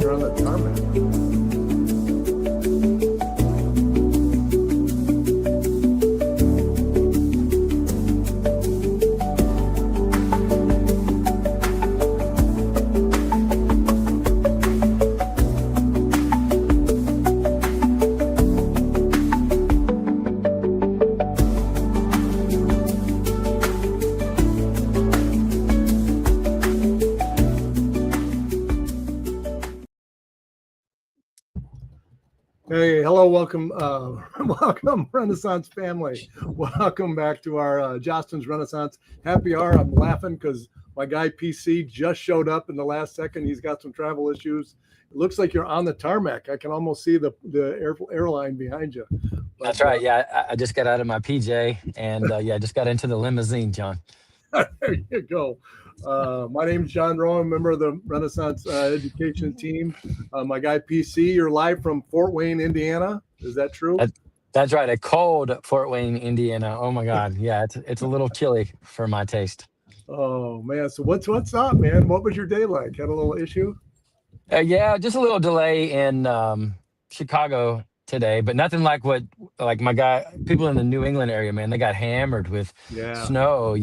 you're on the tarmac. Hey, hello, welcome, welcome, Renaissance family. Welcome back to our Jostens Renaissance Happy Hour. I'm laughing because my guy PC just showed up in the last second. He's got some travel issues. It looks like you're on the tarmac. I can almost see the airline behind you. But, that's right. Yeah, I just got out of my PJ and yeah, just got into the limousine, John. There you go. My name is John Rowan, member of the Renaissance education team. My guy PC, you're live from Fort Wayne, Indiana. Is that true? That's right. A cold Fort Wayne, Indiana. Oh my God. Yeah, it's a little chilly for my taste. Oh man. So what's up, man? What was your day like? Had a little issue? Yeah, just a little delay in Chicago today, but nothing like people in the New England area, man, they got hammered with snow,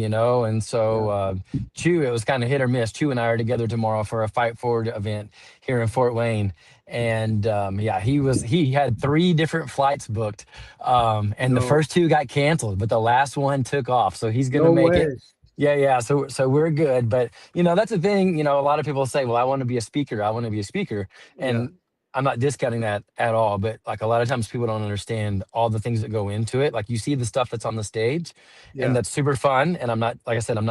and so Chew, it was kind of hit or miss. Chew and I are together tomorrow for a Fight Forward event here in Fort Wayne. And yeah, he had 3 different flights booked, and the first 2 got canceled, but the last one took off. So he's gonna make it. Yeah. So we're good. But that's the thing, a lot of people say, well, I want to be a speaker. And I'm not discounting that at all. But like a lot of times people don't understand all the things that go into it. Like you see the stuff that's on the stage and that's super fun. And I'm not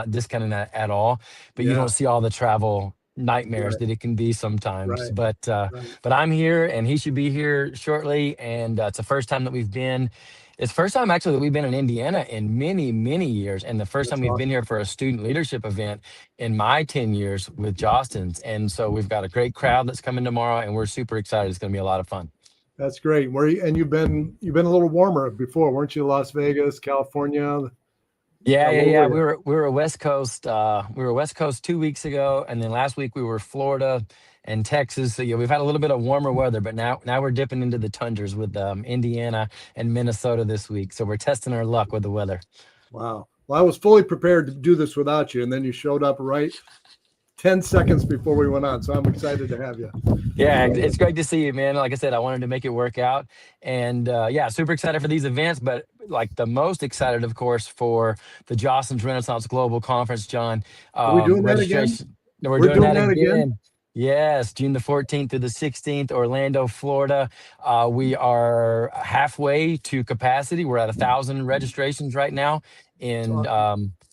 discounting that at all, but you don't see all the travel nightmares that it can be sometimes. But I'm here and he should be here shortly. And it's the first time that we've been. It's the first time actually that we've been in Indiana in many, many years. And the first time we've been here for a student leadership event in my 10 years with Jostens. And so we've got a great crowd that's coming tomorrow and we're super excited. It's going to be a lot of fun. That's great. And you've been a little warmer before, weren't you? Las Vegas, California. Yeah. We were West Coast. We were West Coast 2 weeks ago. And then last week we were Florida and Texas. So we've had a little bit of warmer weather, but now we're dipping into the tundras with Indiana and Minnesota this week. So we're testing our luck with the weather. Wow. Well, I was fully prepared to do this without you, and then you showed up right 10 seconds before we went on. So I'm excited to have you. Yeah, it's great to see you, man. Like I said, I wanted to make it work out. And yeah, super excited for these events, but like the most excited, of course, for the Jostens Renaissance Global Conference, John. Are we doing that again? We're doing that again. Yes, June the 14th through the 16th, Orlando, Florida. We are halfway to capacity. We're at 1,000 registrations right now. And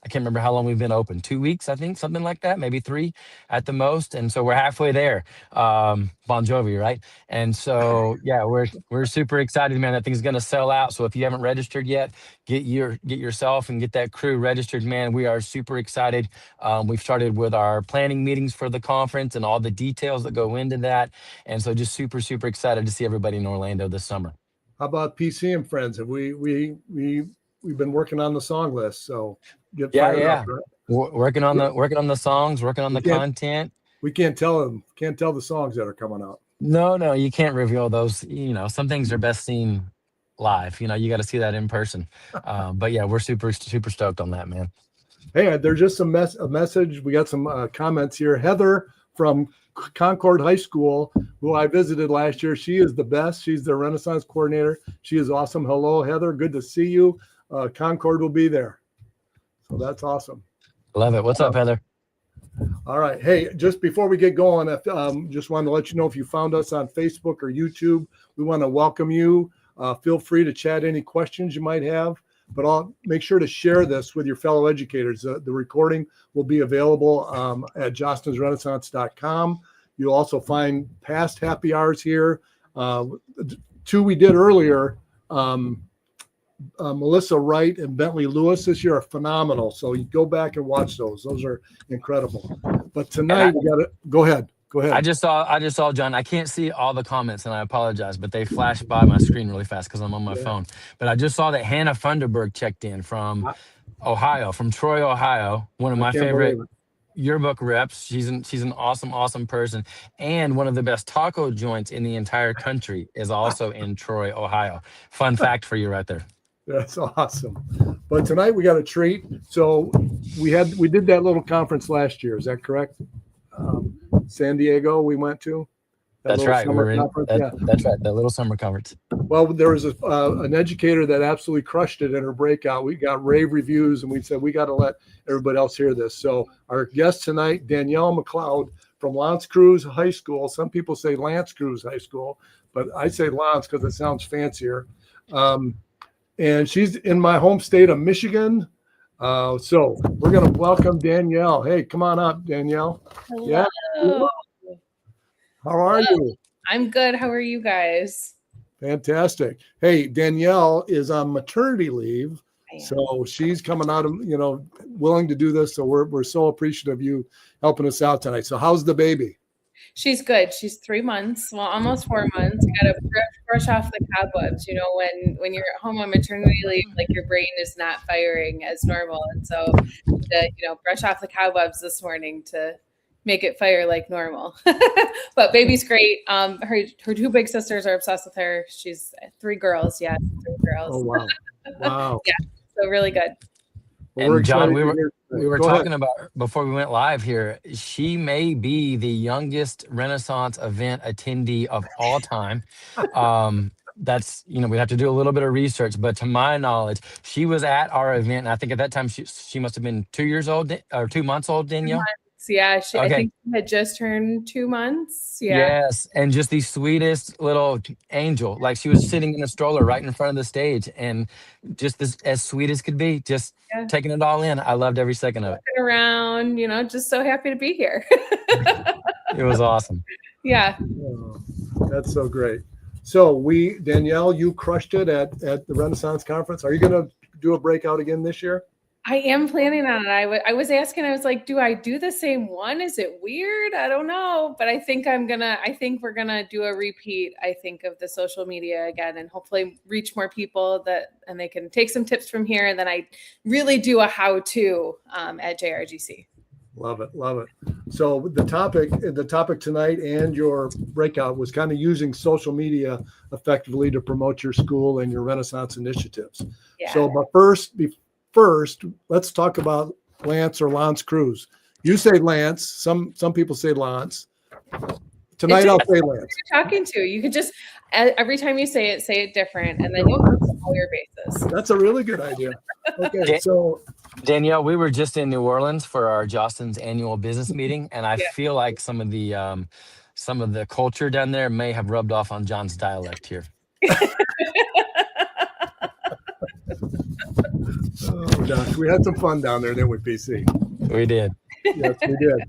I can't remember how long we've been open. 2 weeks, I think, something like that, maybe 3 at the most. And so we're halfway there. Bon Jovi, right? And so yeah, we're super excited, man. That thing's gonna sell out. So if you haven't registered yet, get yourself and get that crew registered, man. We are super excited. We've started with our planning meetings for the conference and all the details that go into that. And so just super, super excited to see everybody in Orlando this summer. How about PC and friends? Have we've been working on the song list, so get fired up, right? Working on the songs, working on the content. We can't tell the songs that are coming out. No, you can't reveal those. Some things are best seen live. You got to see that in person. But yeah, we're super, super stoked on that, man. Hey, there's just a message. We got some comments here. Heather from Concord High School, who I visited last year. She is the best. She's the Renaissance coordinator. She is awesome. Hello, Heather. Good to see you. Concord will be there. So that's awesome. Love it. What's up, Heather? All right. Hey, just before we get going, just wanted to let you know if you found us on Facebook or YouTube, we want to welcome you. Feel free to chat any questions you might have, but I'll make sure to share this with your fellow educators. The recording will be available at jostensrenaissance.com. You'll also find past happy hours here. 2 we did earlier. Melissa Wright and Bentley Lewis this year are phenomenal. So you go back and watch those. Those are incredible. But tonight we got to go ahead. I just saw John. I can't see all the comments and I apologize, but they flashed by my screen really fast because I'm on my phone. But I just saw that Hannah Funderburg checked in from Ohio, from Troy, Ohio. One of my favorite yearbook reps. She's an awesome person. And one of the best taco joints in the entire country is also in Troy, Ohio. Fun fact for you right there. That's awesome. But tonight we got a treat. So we did that little conference last year. Is that correct? San Diego we went to. That's right. That's right. That little summer conference. Well, there was an educator that absolutely crushed it in her breakout. We got rave reviews, and we said we got to let everybody else hear this. So our guest tonight, Danielle MacLeod from Creuse High School. Some people say Creuse High School, but I say Lance because it sounds fancier. And she's in my home state of Michigan. So we're going to welcome Danielle. Hey, come on up, Danielle. Hello. Yeah. How are you? I'm good. How are you guys? Fantastic. Hey, Danielle is on maternity leave. So she's coming out of, willing to do this. So we're so appreciative of you helping us out tonight. So how's the baby? She's good. She's 3 months. Well, almost 4 months. Got to brush off the cobwebs. When you're at home on maternity leave, like your brain is not firing as normal. And so, brush off the cobwebs this morning to make it fire like normal. But baby's great. Her 2 big sisters are obsessed with her. She's 3 girls. Yeah, 3 girls. Oh, wow. Wow. Yeah, so really good. Well, and John, we were talking about before we went live here. She may be the youngest Renaissance event attendee of all time. That's, we have to do a little bit of research, but to my knowledge, she was at our event. And I think at that time she must have been 2 years old or 2 months old, Danielle. Yeah, I think she had just turned 2 months. Yeah. Yes, and just the sweetest little angel. Like she was sitting in a stroller right in front of the stage, and just as sweet as could be, just taking it all in. I loved every second of it. Looking around, just so happy to be here. It was awesome. Yeah. Oh, that's so great. So Danielle, you crushed it at the Renaissance Conference. Are you going to do a breakout again this year? I am planning on it. I was asking, I was like, do I do the same one? Is it weird? I don't know. But I think we're going to do a repeat, of the social media again, and hopefully reach more people and they can take some tips from here. And then I really do a how-to at JRGC. Love it. Love it. So the topic tonight and your breakout was kind of using social media effectively to promote your school and your Renaissance initiatives. Yeah. So, but first, let's talk about Lance Creuse. You say Lance. Some people say Lance. Tonight I'll say Lance. Who you're talking to. You could just every time you say it different, and then you'll cover all your bases. That's a really good idea. Okay, so Danielle, we were just in New Orleans for our Jostens annual business meeting, and I feel like some of the culture down there may have rubbed off on John's dialect here. Oh gosh, we had some fun down there, didn't we, PC? We did. Yes, we did.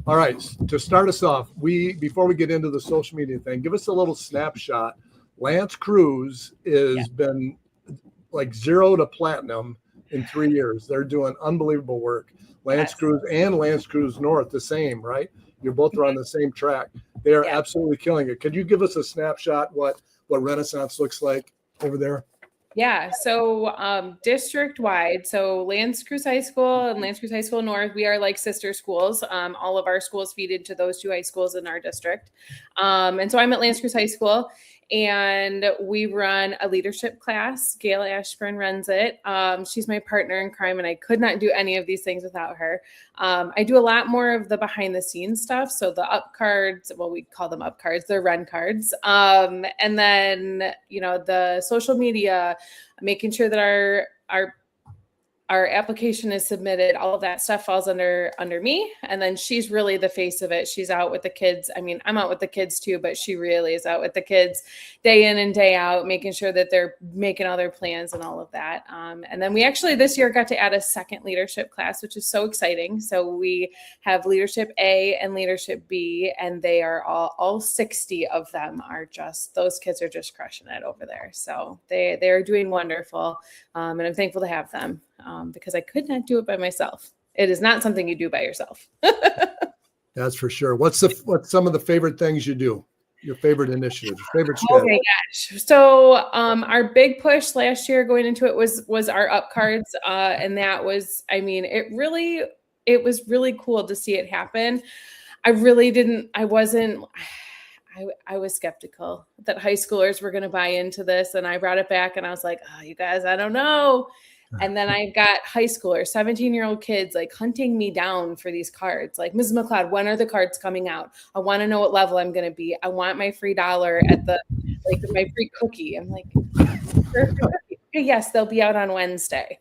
All right, to start us off, before we get into the social media thing, give us a little snapshot. Creuse has been like 0 to platinum in 3 years. They're doing unbelievable work. Creuse and Creuse North, the same, right? You both are on the same track. They are absolutely killing it. Could you give us a snapshot what Renaissance looks like over there? Yeah, so district-wide, so Creuse High School and Creuse High School North, we are like sister schools. All of our schools feed into those 2 high schools in our district. And so I'm at Creuse High School, and we run a leadership class. Gail Ashburn runs it. She's my partner in crime, and I could not do any of these things without her. I do a lot more of the behind-the-scenes stuff, so the up cards, well, we call them up cards, they're run cards. And then, the social media, making sure that our application is submitted, all of that stuff falls under me. And then she's really the face of it. She's out with the kids. I mean, I'm out with the kids too, but she really is out with the kids day in and day out, making sure that they're making all their plans and all of that. And then we actually this year got to add a second leadership class, which is so exciting. So we have leadership A and leadership B, and they are all 60 of them are those kids are just crushing it over there. So they are doing wonderful. And I'm thankful to have them. Because I could not do it by myself. It is not something you do by yourself. That's for sure. What's some of the favorite things you do? Your favorite initiatives, favorite strategy? Oh my gosh. So our big push last year going into it was our up cards. And that was, it really it was really cool to see it happen. I was skeptical that high schoolers were going to buy into this. And I brought it back and I was like, oh, you guys, I don't know. And then I got high schoolers, 17-year-old kids, like hunting me down for these cards. Like, Mrs. MacLeod, when are the cards coming out? I want to know what level I'm going to be. I want my free $1 at my free cookie. I'm like, yes, they'll be out on Wednesday.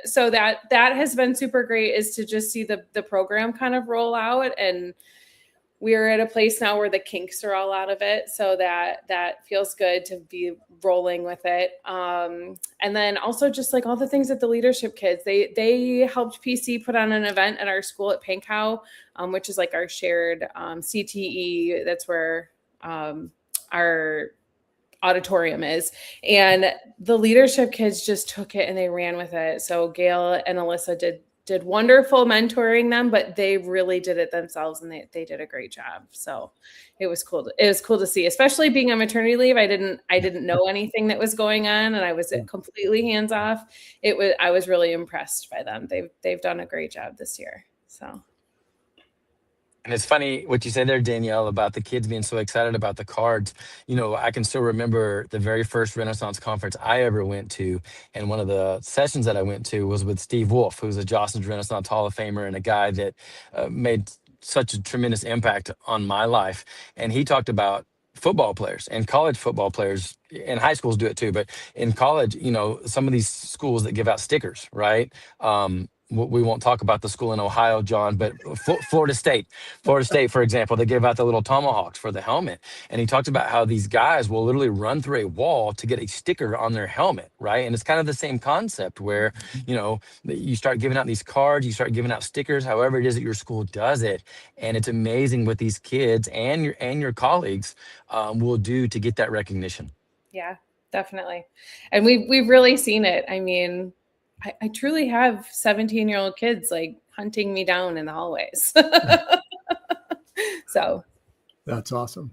So that has been super great, is to just see the program kind of roll out. And we're at a place now where the kinks are all out of it. So that feels good to be rolling with it. And then also just like all the things that the leadership kids, they helped PC put on an event at our school at Pankow, which is like our shared CTE. That's where our auditorium is. And the leadership kids just took it and they ran with it. So Gail and Alyssa did wonderful mentoring them, but they really did it themselves, and they did a great job. So it was cool. It was cool to see, especially being on maternity leave. I didn't know anything that was going on, and I was completely hands off. I was really impressed by them. They've done a great job this year. So. And it's funny what you said there, Danielle, about the kids being so excited about the cards. You know, I can still remember the very first Renaissance conference I ever went to. And one of the sessions that I went to was with Steve Wolf, who's a Jostens Renaissance Hall of Famer and a guy that made such a tremendous impact on my life. And he talked about football players and college football players, and high schools do it too. But in college, you know, some of these schools that give out stickers, right? We won't talk about the school in Ohio, John, but Florida State, for example, they give out the little tomahawks for the helmet. And he talked about how these guys will literally run through a wall to get a sticker on their helmet, right? And it's kind of the same concept where, you know, you start giving out these cards, you start giving out stickers, however it is that your school does it. And it's amazing what these kids and your colleagues will do to get that recognition. Yeah, definitely. And we've really seen it. I mean, I truly have 17-year-old kids like hunting me down in the hallways. So that's awesome.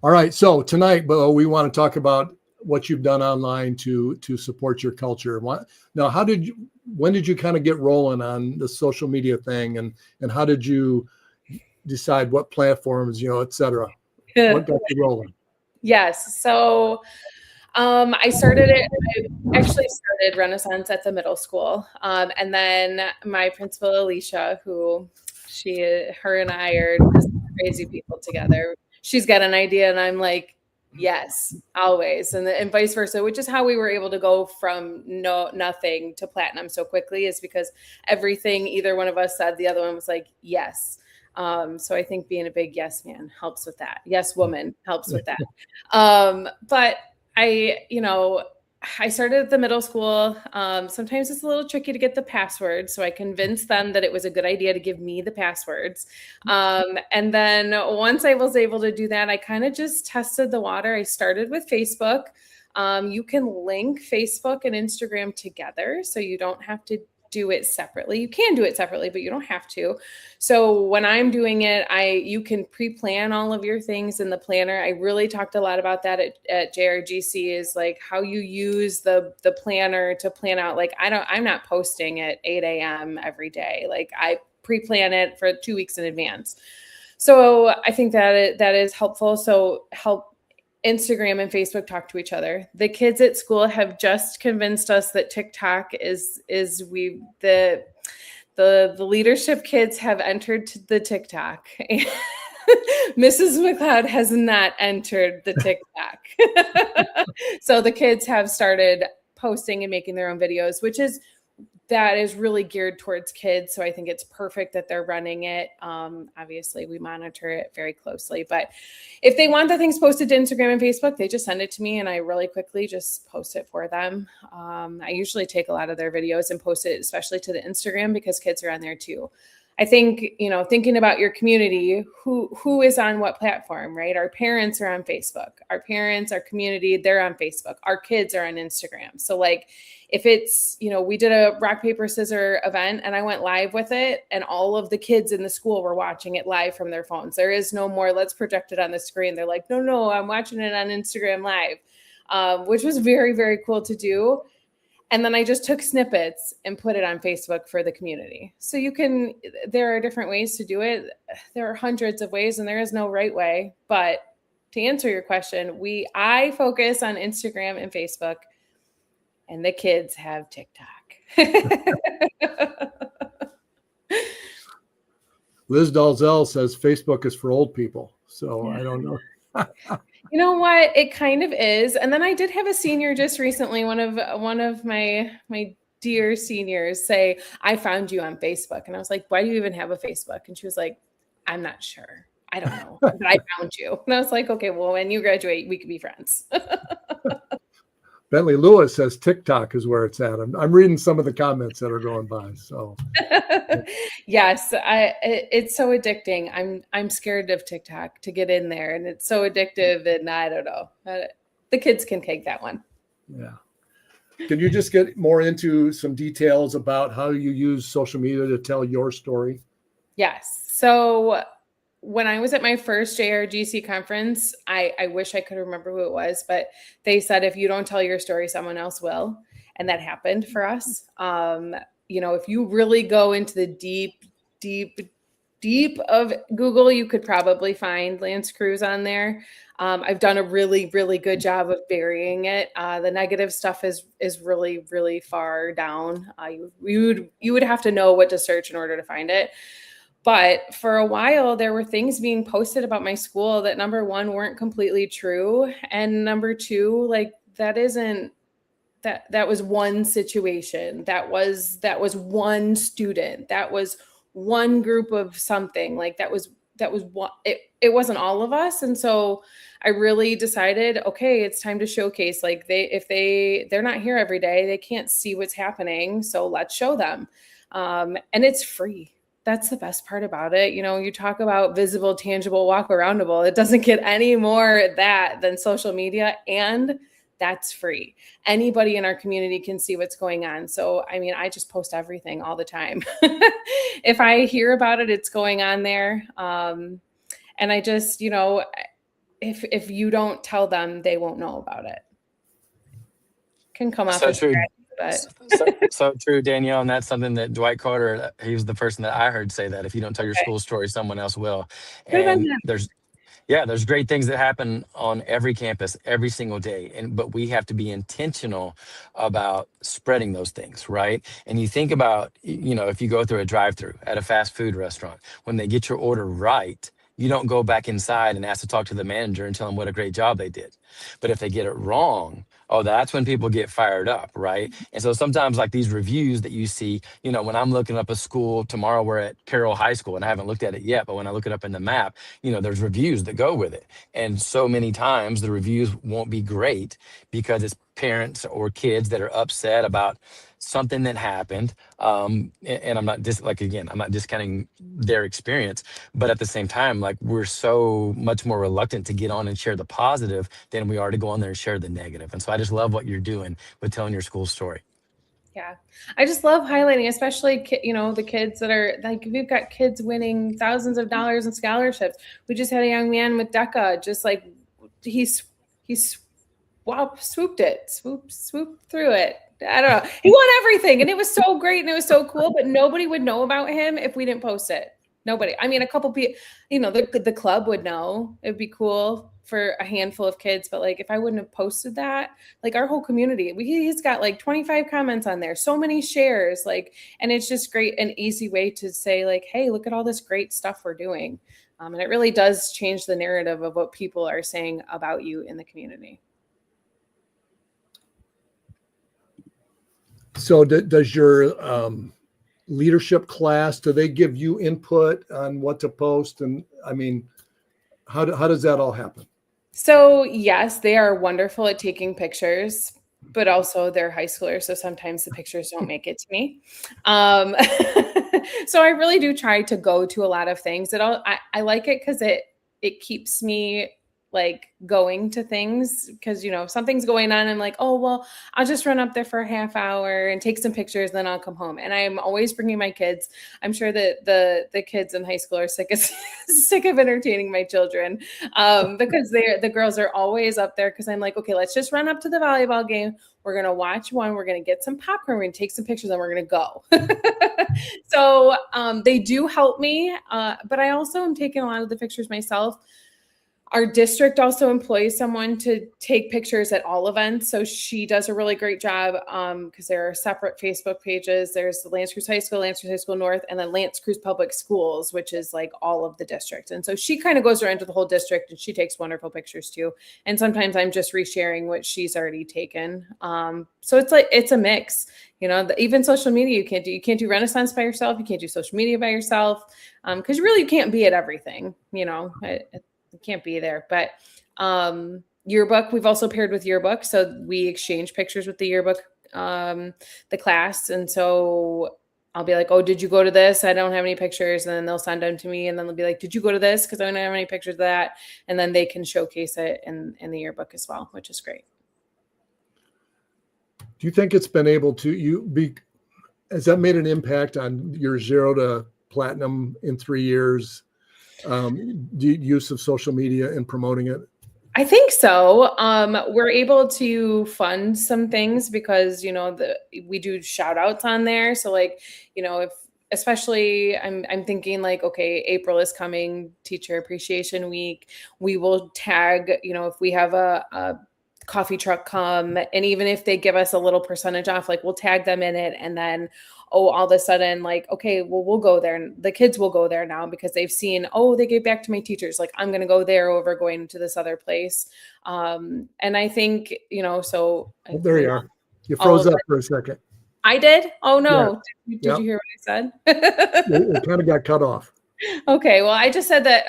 All right. So tonight, Bo, we want to talk about what you've done online to support your culture. Now, when did you kind of get rolling on the social media thing, and how did you decide what platforms, you know, et cetera? What got you rolling? Yes. So I actually started Renaissance at the middle school. And then my principal, Alicia, her and I are just crazy people together. She's got an idea and I'm like, yes, always. And vice versa, which is how we were able to go from nothing to platinum so quickly, is because everything either one of us said, the other one was like, yes. So I think being a big yes man helps with that. Yes woman helps with that. But I started at the middle school. Sometimes it's a little tricky to get the passwords. So I convinced them that it was a good idea to give me the passwords. And then once I was able to do that, I kind of just tested the water. I started with Facebook. You can link Facebook and Instagram together, so you don't have to do it separately. You can do it separately, but you don't have to. So when I'm doing it, you can pre-plan all of your things in the planner. I really talked a lot about that at JRGC, is like how you use the planner to plan out. Like I'm not posting at 8 a.m. every day. Like I pre-plan it for 2 weeks in advance. So I think that is helpful. So help Instagram and Facebook talk to each other. The kids at school have just convinced us that TikTok the leadership kids have entered the TikTok. Mrs. MacLeod has not entered the TikTok. So the kids have started posting and making their own videos, that is really geared towards kids. So I think it's perfect that they're running it. Obviously, we monitor it very closely. But if they want the things posted to Instagram and Facebook, they just send it to me and I really quickly just post it for them. I usually take a lot of their videos and post it, especially to the Instagram, because kids are on there too. I think, thinking about your community, who is on what platform, right? Our parents are on Facebook. Our parents, our community, they're on Facebook. Our kids are on Instagram. So like, if it's, we did a rock, paper, scissors event and I went live with it and all of the kids in the school were watching it live from their phones. There is no more, let's project it on the screen. They're like, no, I'm watching it on Instagram live, which was very, very cool to do. And then I just took snippets and put it on Facebook for the community. So there are different ways to do it. There are hundreds of ways and there is no right way. But to answer your question, I focus on Instagram and Facebook, and the kids have TikTok. Liz Dalzell says Facebook is for old people. So I don't know. You know what? It kind of is. And then I did have a senior just recently, one of my dear seniors say, I found you on Facebook. And I was like, why do you even have a Facebook? And she was like, I'm not sure. I don't know, but I found you. And I was like, okay, well, when you graduate, we could be friends. Bentley Lewis says TikTok is where it's at. I'm reading some of the comments that are going by. So yes, it's so addicting. I'm scared of TikTok to get in there, and it's so addictive, and I don't know. The kids can take that one. Yeah. Can you just get more into some details about how you use social media to tell your story? Yes. So when I was at my first JRGC conference, I wish I could remember who it was, but they said, if you don't tell your story, someone else will. And that happened for us. If you really go into the deep of Google, you could probably find Lance Creuse on there. I've done a really, really good job of burying it. The negative stuff is really, really far down. You would have to know what to search in order to find it. But for a while, there were things being posted about my school that, number one, weren't completely true. And number two, like that was one situation. That was one student. That was one group of something. Like that was one, it wasn't all of us. And so I really decided, okay, it's time to showcase. Like they're not here every day, they can't see what's happening. So let's show them. And it's free. That's the best part about it. You talk about visible, tangible, walk aroundable. It doesn't get any more that than social media, and that's free. Anybody in our community can see what's going on. So, I just post everything all the time. If I hear about it, it's going on there. And I just, if you don't tell them, they won't know about it. Can come off as true. But so true, Danielle, and that's something that Dwight Carter, he was the person that I heard say that if you don't tell your school story, someone else will. And there's great things that happen on every campus every single day, but we have to be intentional about spreading those things, right? And you think about, if you go through a drive-through at a fast food restaurant, when they get your order right, you don't go back inside and ask to talk to the manager and tell them what a great job they did. But if they get it wrong, that's when people get fired up, right? And so sometimes like these reviews that you see, when I'm looking up a school, tomorrow we're at Carroll High School and I haven't looked at it yet, but when I look it up in the map, there's reviews that go with it. And so many times the reviews won't be great because it's parents or kids that are upset about something that happened. And I'm not I'm not discounting their experience, but at the same time, like we're so much more reluctant to get on and share the positive than we are to go on there and share the negative. And so I just love what you're doing with telling your school story. Yeah. I just love highlighting, especially, the kids that are like, we've got kids winning thousands of dollars in scholarships. We just had a young man with DECA, just like he swooped through it. I don't know. He won everything and it was so great and it was so cool, but nobody would know about him if we didn't post it. Nobody. A couple people, the club would know. It'd be cool for a handful of kids, but like if I wouldn't have posted that, like our whole community, he's got like 25 comments on there, so many shares, like, and it's just great, an easy way to say like, hey, look at all this great stuff we're doing. And it really does change the narrative of what people are saying about you in the community. So does your leadership class, do they give you input on what to post? And how does that all happen? So yes, they are wonderful at taking pictures, but also they're high schoolers. So sometimes the pictures don't make it to me. So I really do try to go to a lot of things. I like it because it keeps me like going to things because, you know, something's going on. I'm like, oh, well, I'll just run up there for a half hour and take some pictures. Then I'll come home. And I'm always bringing my kids. I'm sure that the kids in high school are sick of entertaining my children because the girls are always up there because I'm like, okay, let's just run up to the volleyball game. We're going to watch one. We're going to get some popcorn. We're going to take some pictures and we're going to go. So they do help me. But I also am taking a lot of the pictures myself. Our district also employs someone to take pictures at all events. So she does a really great job because there are separate Facebook pages. There's the L'Anse Creuse High School, L'Anse Creuse High School North, and then L'Anse Creuse Public Schools, which is like all of the district. And so she kind of goes around to the whole district and she takes wonderful pictures too. And sometimes I'm just resharing what she's already taken. So it's a mix. You know, even social media, you can't do Renaissance by yourself. You can't do social media by yourself because you really can't be at everything, you know. It can't be there, but yearbook, we've also paired with yearbook. So we exchange pictures with the yearbook, the class. And so I'll be like, oh, did you go to this? I don't have any pictures. And then they'll send them to me. And then they'll be like, did you go to this? Because I don't have any pictures of that. And then they can showcase it in the yearbook as well, which is great. Do you think it's been able to, has that made an impact on your 0 to platinum in 3 years? Use of social media and promoting it? I think so. We're able to fund some things because, you know, we do shout outs on there. So like, you know, especially I'm thinking like, okay, April is coming, Teacher Appreciation Week. We will tag, you know, if we have a coffee truck come, and even if they give us a little percentage off, like we'll tag them in it. And then, all of a sudden, like, okay, well, we'll go there. And the kids will go there now because they've seen, they gave back to my teachers. Like, I'm going to go there over going to this other place. And I think, you know, so. There you are. You froze up for a second. I did? Oh, no. Yeah. Did you hear what I said? It kind of got cut off. Okay. Well, I just said that.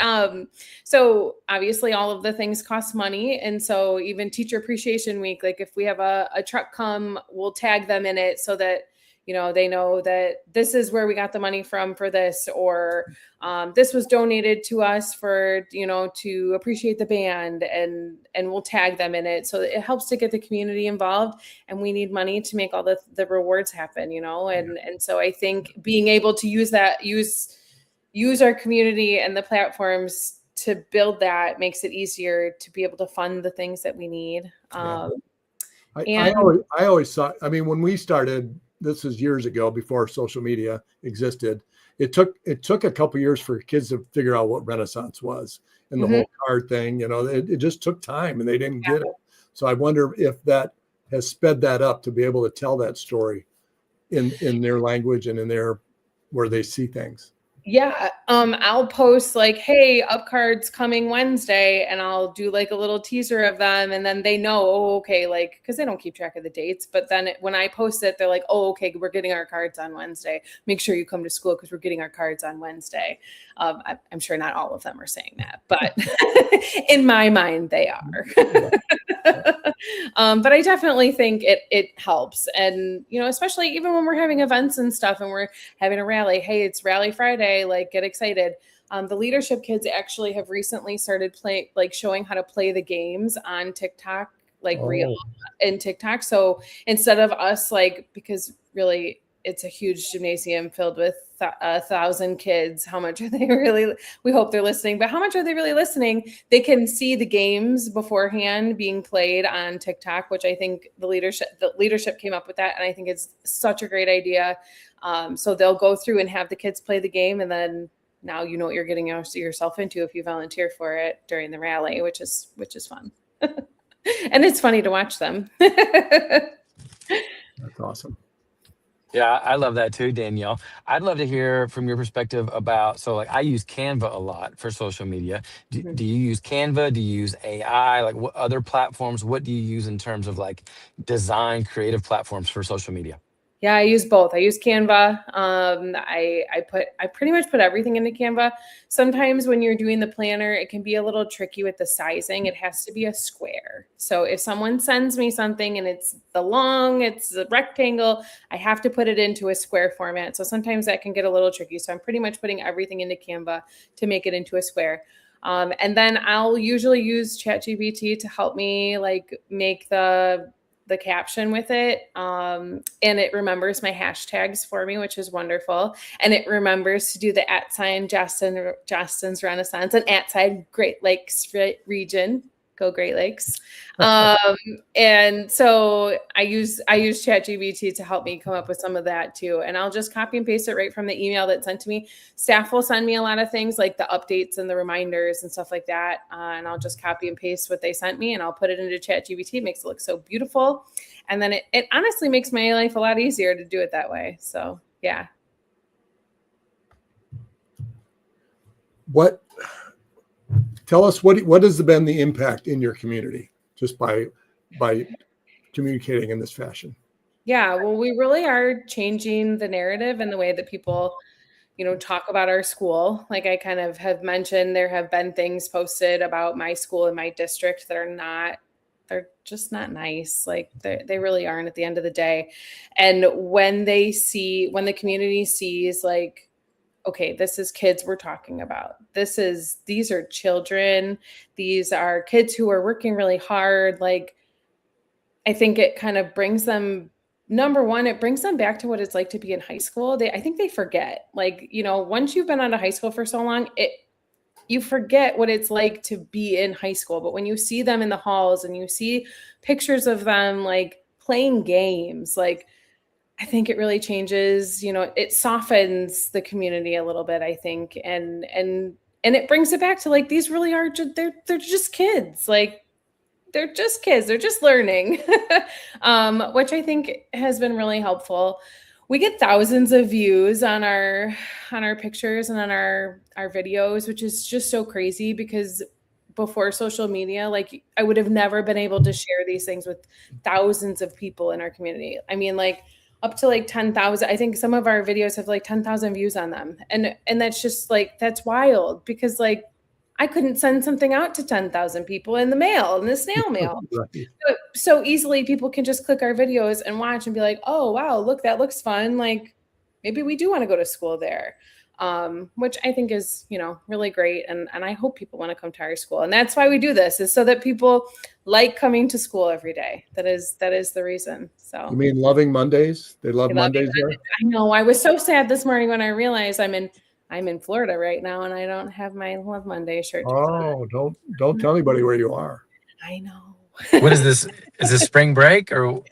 So obviously all of the things cost money. And so even Teacher Appreciation Week, like if we have a truck come, we'll tag them in it so that, you know, they know that this is where we got the money from for this, or this was donated to us for, you know, to appreciate the band, and we'll tag them in it. So it helps to get the community involved, and we need money to make all the rewards happen, you know? And so I think being able to use our community and the platforms to build that makes it easier to be able to fund the things that we need. I always thought, I mean, when we started, this is years ago before social media existed, it took a couple years for kids to figure out what Renaissance was and the whole card thing. You know, it just took time and they didn't get it. So I wonder if that has sped that up to be able to tell that story in their language and in their where they see things. Yeah. I'll post like, hey, up cards coming Wednesday, and I'll do like a little teaser of them. And then they know, okay, like, cause they don't keep track of the dates, but then when I post it, they're like, okay, we're getting our cards on Wednesday. Make sure you come to school cause we're getting our cards on Wednesday. I'm sure not all of them are saying that, but in my mind they are. But I definitely think it helps. And, you know, especially even when we're having events and stuff and we're having a rally, hey, it's Rally Friday, like get excited. The leadership kids actually have recently started showing how to play the games on TikTok, real in TikTok. So instead of us, because really it's a huge gymnasium filled with 1,000 kids. How much are they really? We hope they're listening, but how much are they really listening? They can see the games beforehand being played on TikTok, which I think the leadership came up with that. And I think it's such a great idea. So they'll go through and have the kids play the game. And then now you know what you're getting yourself into if you volunteer for it during the rally, which is fun. And it's funny to watch them. That's awesome. Yeah, I love that too, Danielle. I'd love to hear from your perspective about, so I use Canva a lot for social media. Do you use Canva? Do you use AI? Like what other platforms? What do you use in terms of design, creative platforms for social media? Yeah, I use both. I use Canva. I pretty much put everything into Canva. Sometimes when you're doing the planner, it can be a little tricky with the sizing. It has to be a square. So if someone sends me something and it's a rectangle, I have to put it into a square format. So sometimes that can get a little tricky. So I'm pretty much putting everything into Canva to make it into a square. And then I'll usually use ChatGPT to help me like make the caption with it. And it remembers my hashtags for me, which is wonderful. And it remembers to do the @ Justin's Renaissance and @ Great Lakes region. Go Great Lakes. And so I use ChatGPT to help me come up with some of that too. And I'll just copy and paste it right from the email that's sent to me. Staff will send me a lot of things like the updates and the reminders and stuff like that. And I'll just copy and paste what they sent me and I'll put it into ChatGPT. It makes it look so beautiful. And then it honestly makes my life a lot easier to do it that way. So yeah. Tell us what has been the impact in your community just by communicating in this fashion? Yeah, well, we really are changing the narrative and the way that people, talk about our school. Like I kind of have mentioned, there have been things posted about my school and my district that they're just not nice. Like they really aren't at the end of the day. And when the community sees like, okay, this is kids we're talking about. These are children. These are kids who are working really hard. Like, I think it kind of brings them, number one, it brings them back to what it's like to be in high school. I think they forget, like, once you've been out of high school for so long, you forget what it's like to be in high school. But when you see them in the halls and you see pictures of them, like playing games, like, I think it really changes, it softens the community a little bit, I think. And it brings it back to like, these really are, they're just kids. Like they're just kids. They're just learning, which I think has been really helpful. We get thousands of views on our pictures and on our videos, which is just so crazy because before social media, like I would have never been able to share these things with thousands of people in our community. I mean, like, up to like 10,000. I think some of our videos have like 10,000 views on them. And that's just like, that's wild because like I couldn't send something out to 10,000 people in the snail mail. Right. So easily people can just click our videos and watch and be like, oh, wow, look, that looks fun. Like maybe we do want to go to school there. Which I think is, really great. And I hope people want to come to our school. And that's why we do this, is so that people like coming to school every day. That is the reason. So you mean loving Mondays? They love Mondays there? I know. I was so sad this morning when I realized I'm in Florida right now and I don't have my Love Monday shirt. Oh, don't tell anybody where you are. I know. What is this? Is this spring break or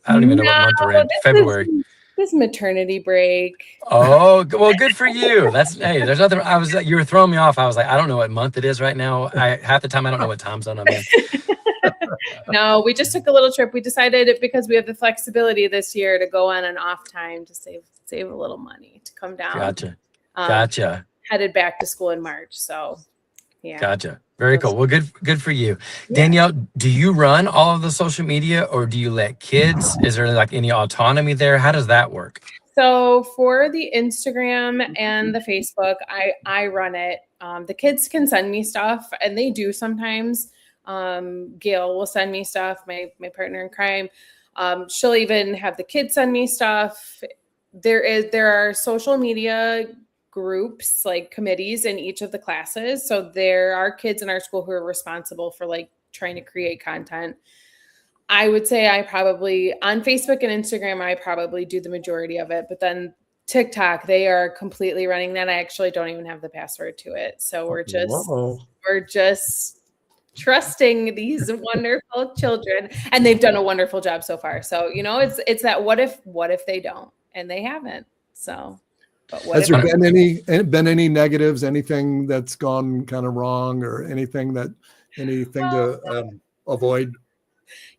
I don't even know what month we're in. February. This maternity break. Oh, well, good for you. Hey, there's nothing. You were throwing me off. I was like, I don't know what month it is right now. Half the time I don't know what time zone I'm in. No, we just took a little trip. We decided because we have the flexibility this year to go on an off time to save a little money to come down. Gotcha. Headed back to school in March. So yeah. Gotcha. Very cool. Well, good for you. Yeah. Danielle, do you run all of the social media or do you let kids? Is there like any autonomy there? How does that work? So for the Instagram and the Facebook, I run it. The kids can send me stuff and they do sometimes. Gail will send me stuff, my partner in crime. She'll even have the kids send me stuff. There are social media groups, like committees in each of the classes. So there are kids in our school who are responsible for like trying to create content. I would say I probably on Facebook and Instagram, I probably do the majority of it, but then TikTok, they are completely running that. I actually don't even have the password to it. So we're just trusting these wonderful children, and they've done a wonderful job so far. So, it's that what if they don't, and they haven't. So, but has there been any negatives, anything that's gone kind of wrong or anything to avoid?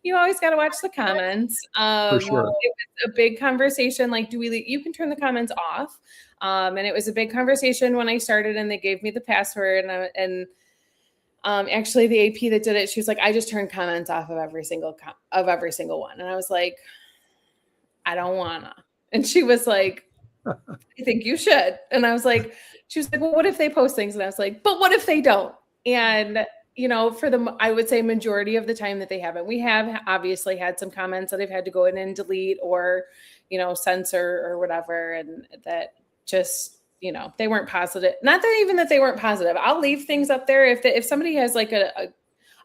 You always got to watch the comments. For sure. It was a big conversation. Like, you can turn the comments off. And it was a big conversation when I started and they gave me the password and actually the AP that did it, she was like, I just turned comments off of every single one. And I was like, I don't wanna. And she was like, I think you should. And I was like, she was like, well, what if they post things? And I was like, but what if they don't? And for I would say majority of the time that they haven't. We have obviously had some comments that I've had to go in and delete or, censor or whatever. And that just, they weren't positive. Not that even that they weren't positive. I'll leave things up there. If somebody has like a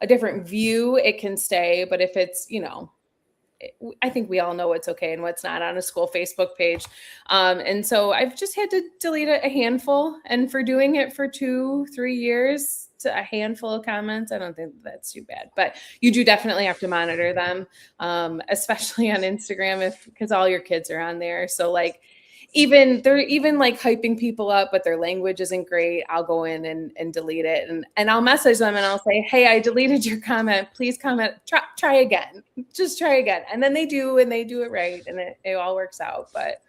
different view, it can stay. But if it's, I think we all know what's okay and what's not on a school Facebook page. And so I've just had to delete a handful, and for doing it for 2-3 years, to a handful of comments, I don't think that's too bad, but you do definitely have to monitor them, especially on Instagram, because all your kids are on there. So like, they're even like hyping people up, but their language isn't great. I'll go in and delete it, and I'll message them and I'll say, hey, I deleted your comment. Please comment. Try again. Just try again. And then they do, and they do it right, and it all works out. But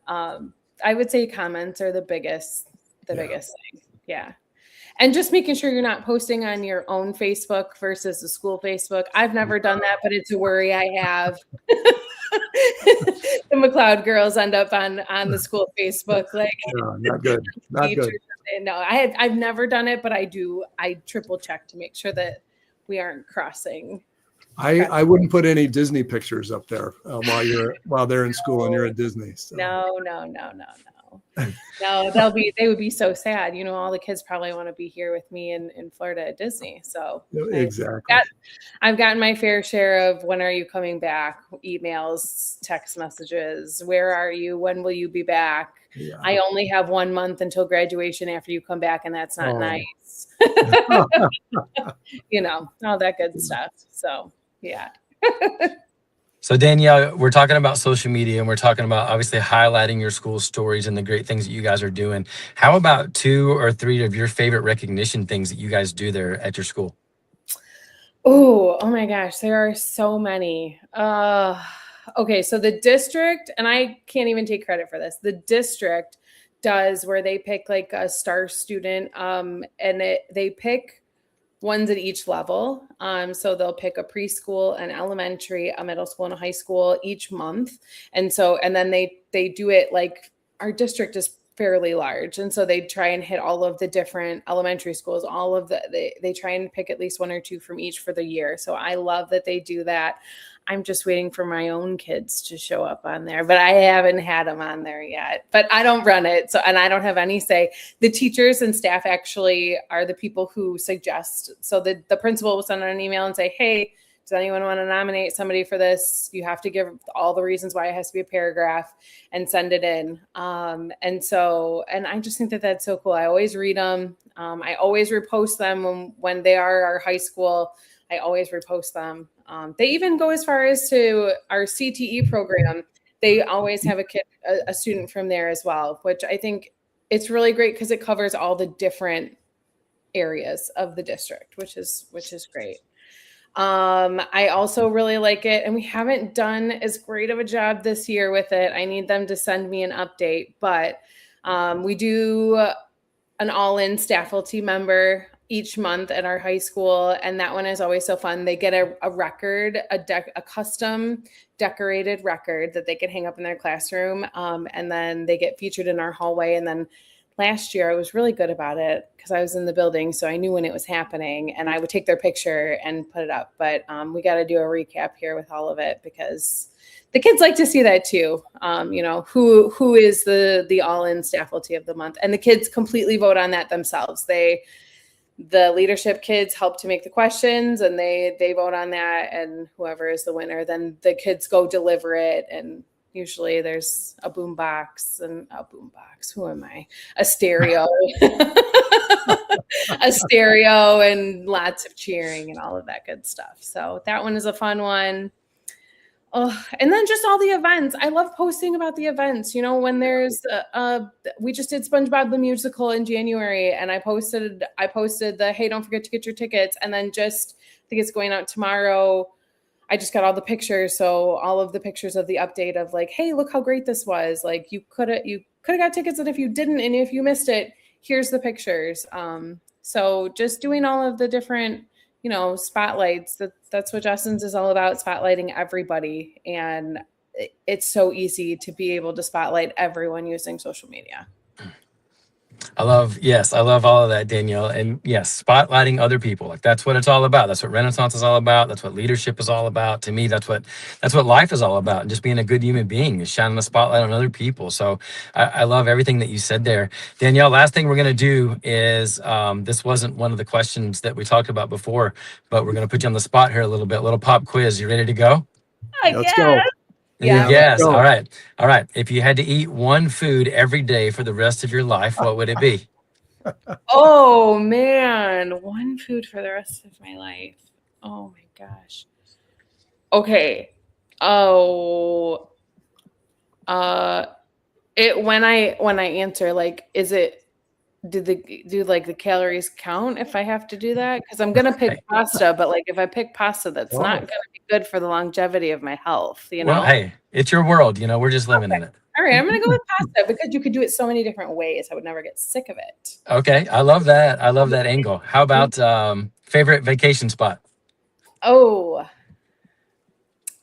I would say comments are the biggest thing. Yeah. And just making sure you're not posting on your own Facebook versus the school Facebook. I've never done that, but it's a worry I have. The MacLeod girls end up on the school Facebook. Like, no, not good. Not good. No, I've never done it, but I triple check to make sure that we aren't crossing. I wouldn't put any Disney pictures up there while they're in school and you're at Disney. So. No. No, they would be so sad. All the kids probably want to be here with me in Florida at Disney. So exactly. I've gotten my fair share of when are you coming back? Emails, text messages. Where are you? When will you be back? Yeah. I only have 1 month until graduation after you come back, and that's not nice. All that good stuff. So yeah. So Danielle, we're talking about social media, and we're talking about obviously highlighting your school stories and the great things that you guys are doing. How about 2 or 3 of your favorite recognition things that you guys do there at your school? Oh my gosh, there are so many. Okay, so the district, and I can't even take credit for this, the district does where they pick like a star student, and they pick ones at each level. So they'll pick a preschool, an elementary, a middle school, and a high school each month. And then they do it like, our district is fairly large. And so they try and hit all of the different elementary schools, they try and pick at least 1 or 2 from each for the year. So I love that they do that. I'm just waiting for my own kids to show up on there, but I haven't had them on there yet. But I don't run it, and I don't have any say. The teachers and staff actually are the people who suggest. So the principal will send out an email and say, hey, does anyone want to nominate somebody for this? You have to give all the reasons why it has to be a paragraph and send it in. And I just think that that's so cool. I always read them. I always repost them when they are our high school. I always repost them. They even go as far as to our CTE program. They always have a student from there as well, which I think it's really great because it covers all the different areas of the district, which is great. I also really like it, and we haven't done as great of a job this year with it. I need them to send me an update, but we do an all-in faculty member each month at our high school, and that one is always so fun. They get a record, a custom decorated record that they can hang up in their classroom, and then they get featured in our hallway. And then last year I was really good about it because I was in the building, so I knew when it was happening, and I would take their picture and put it up. But we got to do a recap here with all of it because the kids like to see that too. Who is the all-in faculty of the month, and the kids completely vote on that themselves. The leadership kids help to make the questions, and they vote on that, and whoever is the winner, then the kids go deliver it. And usually there's a stereo, a stereo, and lots of cheering and all of that good stuff. So that one is a fun one. Oh, and then just all the events. I love posting about the events. When there's we just did SpongeBob the Musical in January, and I posted the, hey, don't forget to get your tickets. And then I think it's going out tomorrow. I just got all the pictures. So all of the pictures of the update of like, hey, look how great this was. Like you could have got tickets, and if you didn't, and if you missed it, here's the pictures. So just doing all of the different spotlights. That's what Justin's is all about, spotlighting everybody. And it's so easy to be able to spotlight everyone using social media. I love all of that, Danielle. And yes, spotlighting other people. Like that's what it's all about. That's what Renaissance is all about. That's what leadership is all about. To me, that's what life is all about. And just being a good human being is shining the spotlight on other people. So I love everything that you said there. Danielle, last thing we're gonna do is this wasn't one of the questions that we talked about before, but we're gonna put you on the spot here a little pop quiz. You ready to go? Let's go. Yeah. let's Yes. go. All right. All right. If you had to eat one food every day for the rest of your life, what would it be? Oh man, one food for the rest of my life. Oh my gosh. Okay. Oh, it when I answer, like, is it do like the calories count if I have to do that? Because I'm gonna pick Hey, pasta, but like if I pick pasta, that's not Oh, gonna be good for the longevity of my health, you well, know? hey, it's your world. We're just living in it. All right, I'm gonna go with pasta because you could do it so many different ways. I would never get sick of it. Okay. I love that. I love that angle. How about favorite vacation spot? Oh,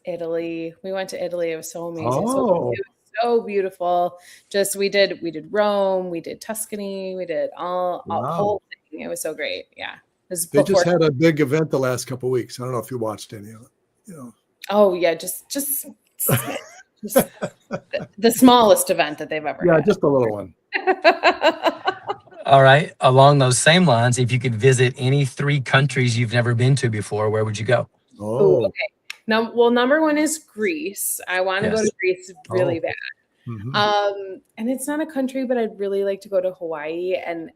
Italy. We went to Italy. It was so amazing. oh, It was so beautiful. Just we did Rome, we did Tuscany, we did all the wow. whole thing. It was so great. Yeah. This is They just before. had a big event the last couple of weeks. I don't know if you watched any of it. Oh yeah, just the smallest event that they've ever Yeah, had. just a little one. All right. Along those same lines, if you could visit any 3 countries you've never been to before, where would you go? Oh, Oh, okay. Now, well, number one is Greece. I want to go to Yes. Greece oh. really bad. Mhm. And it's not a country, but I'd really like to go to Hawaii and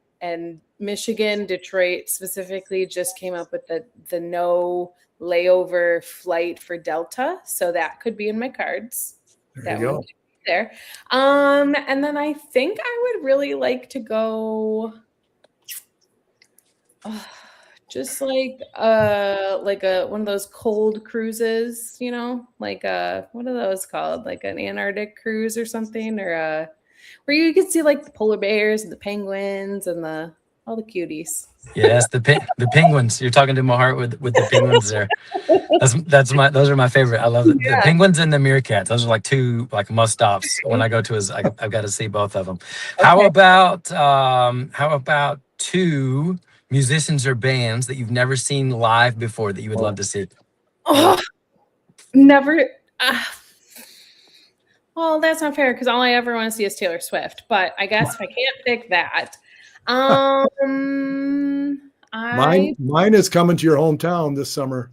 Michigan, Detroit specifically just came up with the no layover flight for Delta, so that could be in my cards. There That you one go. could be there. And then I think I would really like to go just like a one of those cold cruises, like what are those called? Like an Antarctic cruise or something, or where you can see like the polar bears and the penguins and all the cuties. Yes, the penguins. You're talking to my heart with the penguins there. Those are my favorite. I love the Yeah. penguins and the meerkats. Those are like two like must stops when I go to I've got to see both of them. Okay. How about 2 musicians or bands that you've never seen live before that you would love Oh, to see? Oh, never. Uh, well, that's not fair because all I ever want to see is Taylor Swift. But I guess if I can't pick that, I mine is coming to your hometown this summer.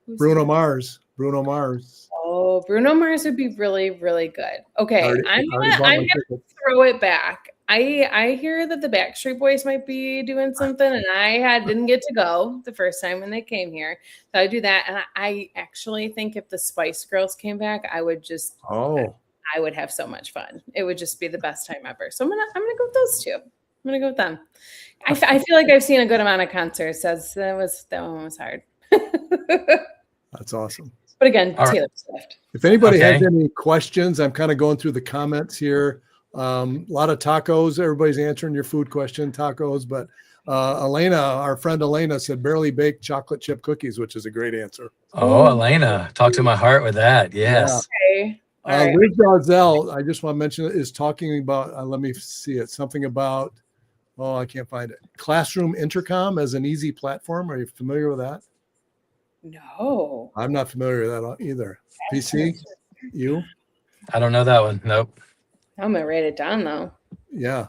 who's Bruno that? Mars. Bruno Mars. Oh, Bruno Mars would be really, really good. Okay, I already bought I'm my gonna ticket. throw it back. I hear that the Backstreet Boys might be doing something, and didn't get to go the first time when they came here. So I do that, and I actually think if the Spice Girls came back, Oh, I would have so much fun. It would just be the best time ever. So I'm gonna go with those two. I'm gonna go with them. I feel like I've seen a good amount of concerts. That one was hard. that's awesome. But again, All right. Taylor Swift. If anybody has Okay. any questions, I'm kind of going through the comments here. A lot of tacos. Everybody's answering your food question, tacos. But Elena, our friend Elena, said barely baked chocolate chip cookies, which is a great answer. Oh, Oh, Elena, talk to my heart with that. Yeah. Yes. okay. All right. Liz Dalzell, I just want to mention, is talking about, let me see it, something about, oh, I can't find it. Classroom Intercom as an easy platform. Are you familiar with that? No. I'm not familiar with that either. PC, you? I don't know that one. Nope. I'm gonna write it down though. Yeah.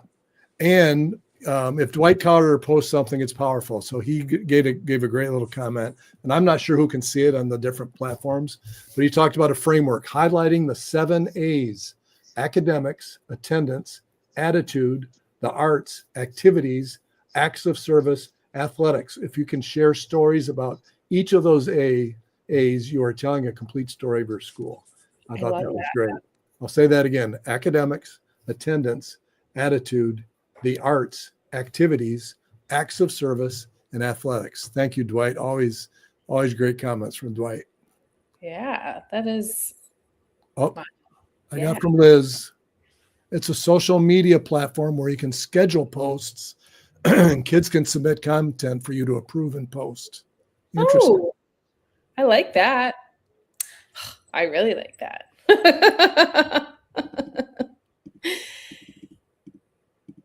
And if Dwight Carter posts something, it's powerful. So he gave a great little comment. And I'm not sure who can see it on the different platforms, but he talked about a framework highlighting the 7 A's: academics, attendance, attitude, the arts, activities, acts of service, athletics. If you can share stories about each of those A's, you are telling a complete story of your school. I thought love that was that. great. I'll say that again: academics, attendance, attitude, the arts, activities, acts of service, and athletics. Thank you, Dwight. Always great comments from Dwight. Yeah, that is. Oh, Wow. I Yeah. got from Liz. It's a social media platform where you can schedule posts and kids can submit content for you to approve and post. Interesting. Oh, I like that. I really like that.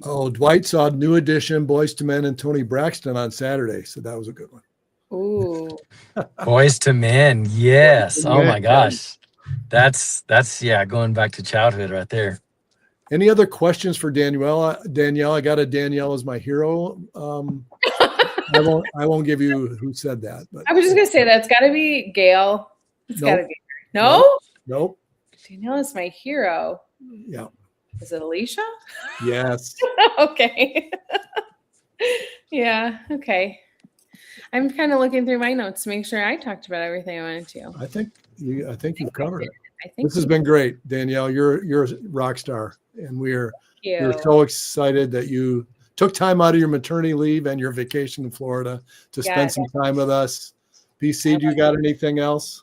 Oh, Dwight saw New Edition, Boys to Men, and Tony Braxton on Saturday, so that was a good one. Ooh. Boys to Men, yes. Boys to Oh Men, my gosh, that's yeah, going back to childhood right there. Any other questions for Danielle? Danielle, I got a Danielle as my hero. I won't give you who said that, but I was just gonna say that's got to be Gail. It's Nope. got to be her. No, nope. Danielle is my hero. Yeah. Is it Alicia? Yes. Okay. Yeah. Okay. I'm kind of looking through my notes to make sure I talked about everything I wanted to. I think you've covered it. I think This has been great, Danielle. You're a rock star, and we're so excited that you took time out of your maternity leave and your vacation in Florida to spend some time with us. PC, do you got anything else?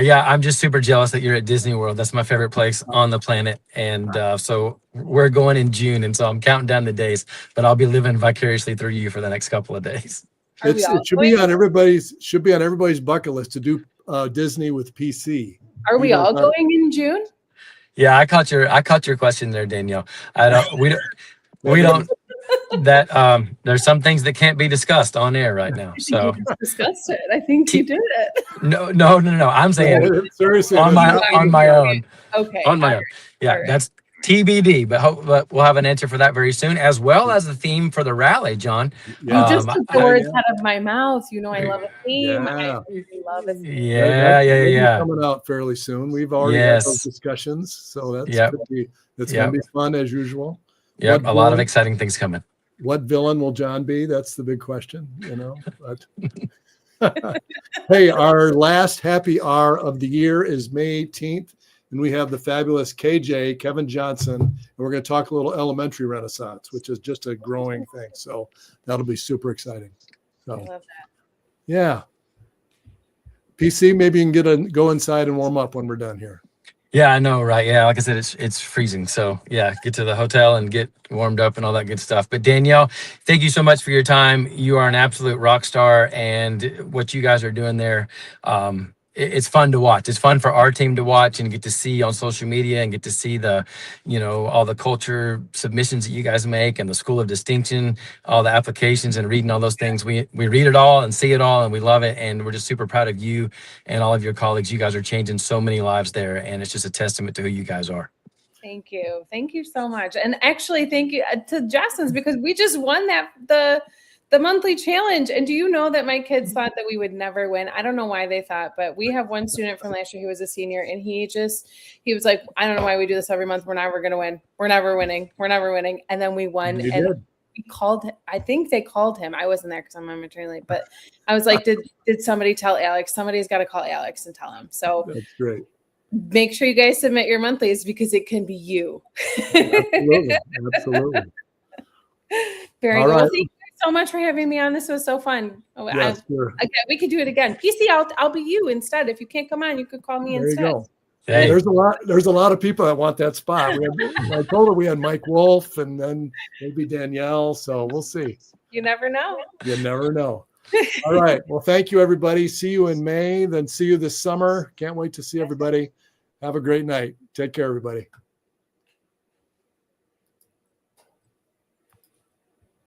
Yeah, I'm just super jealous that you're at Disney World. That's my favorite place on the planet. And so we're going in June. And so I'm counting down the days, but I'll be living vicariously through you for the next couple of days. It should be on everybody's bucket list to do Disney with PC. Are we all going in June? Yeah, I caught your question there, Danielle. We don't there's some things that can't be discussed on air right now. So you just discussed it. I think you did it. No. I'm saying seriously on my own. Okay. On my own. Yeah, right. That's TBD, but we'll have an answer for that very soon, as well as the theme for the rally, John. You just took the words out of my mouth. You know, I love a theme. Yeah. I love a theme. Yeah. Coming out fairly soon. We've already had those discussions, so that's gonna be fun as usual. Yep, a lot of exciting things coming. What villain will John be? That's the big question, But hey, our last happy hour of the year is May 18th. And we have the fabulous KJ, Kevin Johnson, and we're going to talk a little elementary renaissance, which is just a growing thing. So that'll be super exciting. So, I love that. Yeah. PC, maybe you can go inside and warm up when we're done here. Yeah, I know, right? Yeah, like I said, it's freezing. So yeah, get to the hotel and get warmed up and all that good stuff. But Danielle, thank you so much for your time. You are an absolute rock star, and what you guys are doing there, it's fun to watch. It's fun for our team to watch and get to see on social media and get to see the, all the culture submissions that you guys make and the School of Distinction, all the applications and reading all those things. We read it all and see it all, and we love it. And we're just super proud of you and all of your colleagues. You guys are changing so many lives there, and it's just a testament to who you guys are. Thank you. Thank you so much. And actually, thank you to Justin's, because we just won the monthly challenge. And do you know that my kids thought that we would never win? I don't know why they thought, but we have one student from last year who was a senior, and he was like, I don't know why we do this every month. We're never going to win. We're never winning. We're never winning. And then we won. And we called, I think they called him. I wasn't there because I'm on maternity leave, but I was like, did somebody tell Alex? Somebody's got to call Alex and tell him. So that's great. Make sure you guys submit your monthlies, because it can be you. Absolutely. Very good. Well, thank you so much for having me on. This was so fun. Yes, sure. Okay, we could do it again. PC, I'll be you instead. If you can't come on, you could call me instead. You go. Hey. There's a lot of people that want that spot. I told her we had Mike Wolf and then maybe Danielle. So we'll see. You never know. You never know. All right. Well, thank you, everybody. See you in May, then see you this summer. Can't wait to see everybody. Have a great night. Take care, everybody.